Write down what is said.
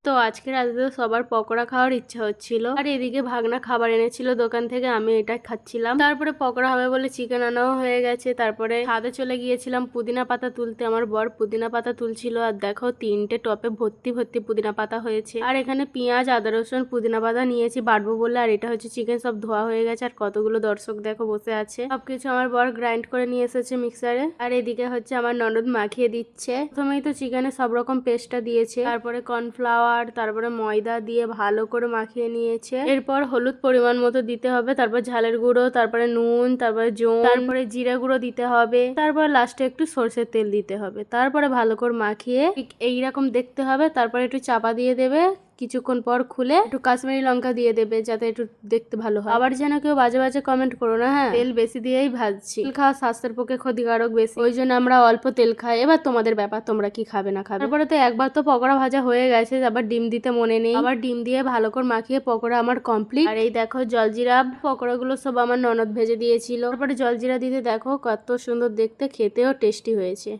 তো আজকে রাতে তো সবার পকোড়া খাওয়ার ইচ্ছা হচ্ছিল, আর এদিকে ভাগনা খাবার এনেছিল দোকান থেকে, আমি এটা খাচ্ছিলাম। তারপরে পকোড়া হবে বলে চিকেন আনাও হয়ে গেছে। তারপরে ছাদে চলে গিয়েছিলাম পুদিনা পাতা তুলতে। আমার বর পুদিনা পাতা তুলছিল, আর দেখো 3টে টপে ভর্তি ভর্তি পুদিনা পাতা হয়েছে। আর এখানে পেঁয়াজ, আদা, রসুন, পুদিনা পাতা নিয়েছি বাটবো বলে। আর এটা হচ্ছে চিকেন, সব ধোয়া হয়ে গেছে। আর কতগুলো দর্শক দেখো বসে আছে। সবকিছু আমার বর গ্রাইন্ড করে নিয়ে এসেছে মিক্সারে। আর এদিকে হচ্ছে আমার ননদ মাখিয়ে দিচ্ছে। প্রথমেই তো চিকেনে সব রকম পেস্টটা দিয়েছে, তারপরে কর্নফ্লাওয়ার, তারপরে ময়দা দিয়ে ভালো করে মাখিয়ে নিয়েছে। এরপর হলুদ পরিমাণ মতো দিতে হবে, তারপর ঝালের গুঁড়ো, তারপরে নুন, তারপরে জোন, তারপরে জিরা গুঁড়ো দিতে হবে, তারপরে লাস্টে একটু সরষের তেল দিতে হবে। তারপরে ভালো করে মাখিয়ে ঠিক এইরকম দেখতে হবে। তারপরে একটু চাপা দিয়ে দেবে, কিছুক্ষণ পর খুলে একটু কাশ্মীরি লঙ্কা দিয়ে দেবে যাতে একটু দেখতে ভালো হয়। আবার যেন কেউ বাজে বাজে কমেন্ট করো না। হ্যাঁ, তেল বেশি দিয়েই ভাজছি। তেল খাওয়া স্বাস্থ্যের পক্ষে ক্ষতিকারক বেশি, ওই জন্য আমরা অল্প তেল খাই। এবার তোমাদের ব্যাপার, তোমরা কি খাবে না খাবে। তারপরে তো একবার তো পকোড়া ভাজা হয়ে গেছে, আবার ডিম দিতে মনে নেই। আবার ডিম দিয়ে ভালো করে মাখিয়ে পকোড়া আমার কমপ্লিট। আর এই দেখো জলজিরা পকোড়াগুলো সব আমার ননদ ভেজে দিয়েছিল। তারপরে জলজিরা দিতে দেখো কত সুন্দর দেখতে, খেতেও টেস্টি হয়েছে।